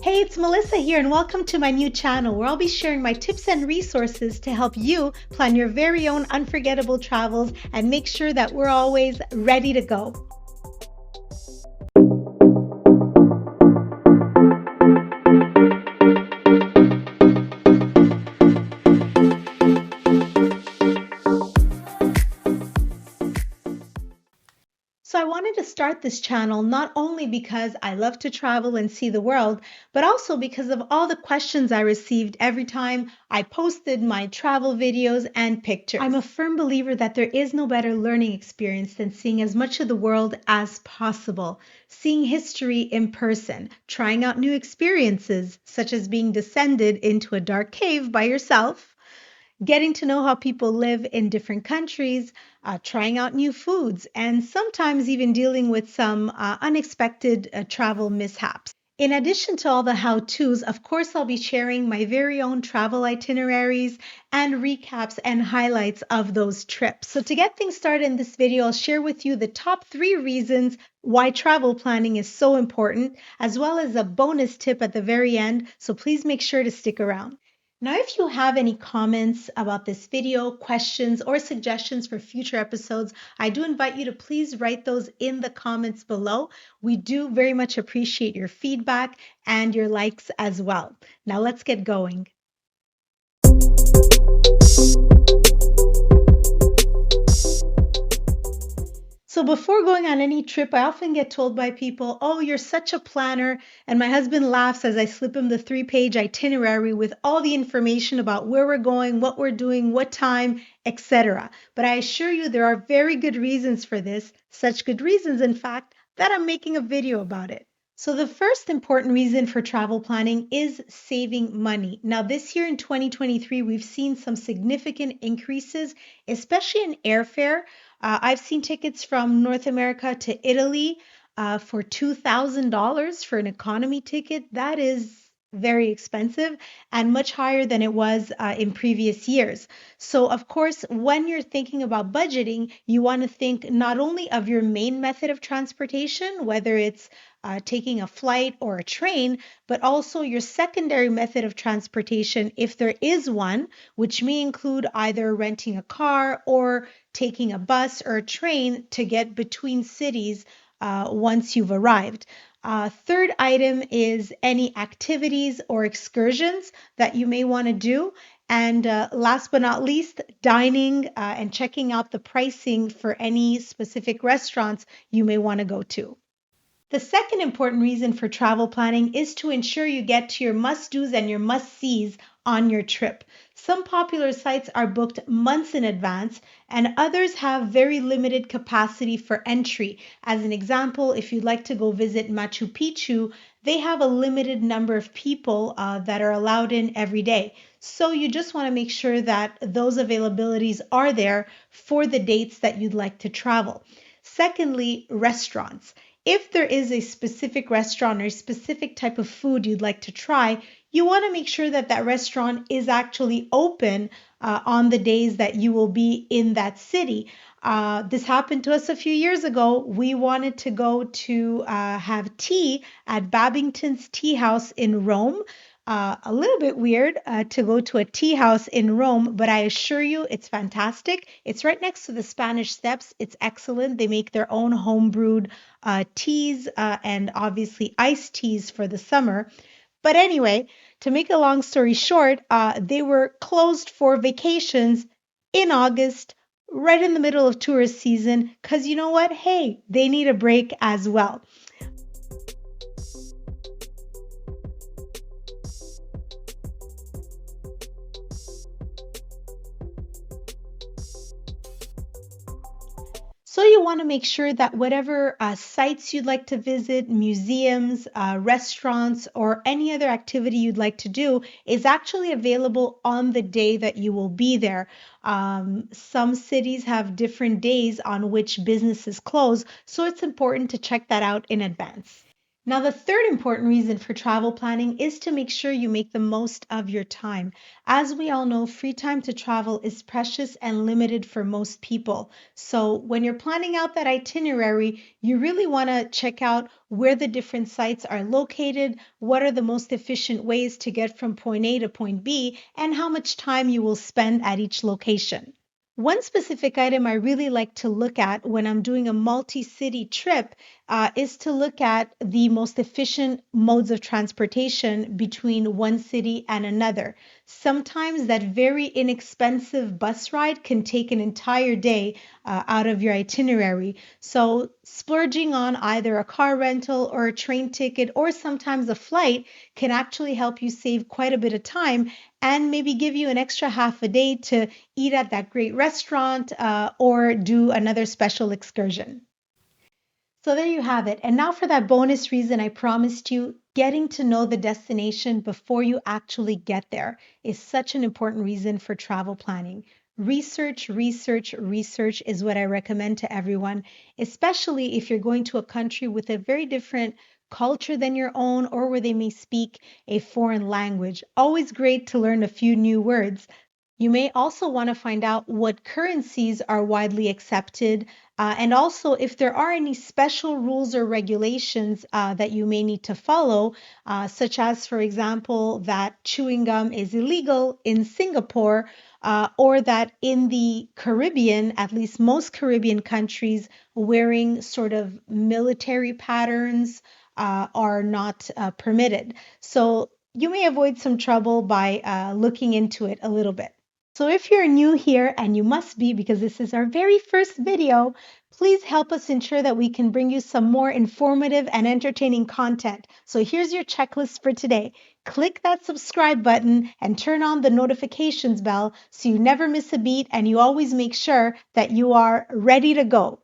Hey, it's Melissa here, and welcome to my new channel where I'll be sharing my tips and resources to help you plan your very own unforgettable travels and make sure that we're always ready to go. So, I wanted to start this channel not only because I love to travel and see the world, but also because of all the questions I received every time I posted my travel videos and pictures. I'm a firm believer that there is no better learning experience than seeing as much of the world as possible, seeing history in person, trying out new experiences, such as being descended into a dark cave by yourself, getting to know how people live in different countries, trying out new foods, and sometimes even dealing with some unexpected travel mishaps. In addition to all the how to's, of course, I'll be sharing my very own travel itineraries and recaps and highlights of those trips. So, to get things started in this video, I'll share with you the top 3 reasons why travel planning is so important, as well as a bonus tip at the very end. So, please make sure to stick around. Now, if you have any comments about this video, questions, or suggestions for future episodes, I do invite you to please write those in the comments below. We do very much appreciate your feedback and your likes as well. Now, let's get going. So before going on any trip, I often get told by people, "Oh, you're such a planner." And my husband laughs as I slip him the 3-page itinerary with all the information about where we're going, what we're doing, what time, etc. But I assure you there are very good reasons for this, such good reasons, in fact, that I'm making a video about it. So, the first important reason for travel planning is saving money. Now, this year in 2023, we've seen some significant increases, especially in airfare. I've seen tickets from North America to Italy for $2,000 for an economy ticket. That is very expensive and much higher than it was in previous years. So, of course, when you're thinking about budgeting, you want to think not only of your main method of transportation, whether it's taking a flight or a train, but also your secondary method of transportation, if there is one, which may include either renting a car or taking a bus or a train to get between cities once you've arrived. Third item is any activities or excursions that you may want to do. And last but not least, dining and checking out the pricing for any specific restaurants you may want to go to. The second important reason for travel planning is to ensure you get to your must-dos and your must-sees on your trip. Some popular sites are booked months in advance, and others have very limited capacity for entry. As an example, if you'd like to go visit Machu Picchu, they have a limited number of people that are allowed in every day. So you just want to make sure that those availabilities are there for the dates that you'd like to travel. Secondly, restaurants. If there is a specific restaurant or a specific type of food you'd like to try, you want to make sure that that restaurant is actually open on the days that you will be in that city. This happened to us a few years ago. We wanted to go to have tea at Babington's Tea House in Rome. A little bit weird to go to a tea house in Rome, but I assure you it's fantastic. It's right next to the Spanish Steps. It's excellent. They make their own homebrewed teas and obviously iced teas for the summer. But anyway, to make a long story short, they were closed for vacations in August, right in the middle of tourist season, because you know what? Hey, they need a break as well. So you want to make sure that whatever sites you'd like to visit, museums, restaurants, or any other activity you'd like to do is actually available on the day that you will be there. Some cities have different days on which businesses close, so it's important to check that out in advance. Now, the third important reason for travel planning is to make sure you make the most of your time. As we all know, free time to travel is precious and limited for most people. So, when you're planning out that itinerary, you really want to check out where the different sites are located, what are the most efficient ways to get from point A to point B, and how much time you will spend at each location. One specific item I really like to look at when I'm doing a multi city trip is to look at the most efficient modes of transportation between one city and another. Sometimes that very inexpensive bus ride can take an entire day out of your itinerary. So, splurging on either a car rental or a train ticket or sometimes a flight can actually help you save quite a bit of time and maybe give you an extra half a day to eat at that great restaurant or do another special excursion. So there you have it. And now for that bonus reason I promised you, getting to know the destination before you actually get there is such an important reason for travel planning. Research, research, research is what I recommend to everyone, especially if you're going to a country with a very different culture than your own or where they may speak a foreign language. Always great to learn a few new words. You may also want to find out what currencies are widely accepted, and also if there are any special rules or regulations that you may need to follow, such as, for example, that chewing gum is illegal in Singapore, or that in the Caribbean, at least most Caribbean countries, wearing sort of military patterns are not permitted. So you may avoid some trouble by looking into it a little bit. So if you're new here, and you must be because this is our very first video, please help us ensure that we can bring you some more informative and entertaining content. So here's your checklist for today. Click that subscribe button and turn on the notifications bell so you never miss a beat and you always make sure that you are ready to go.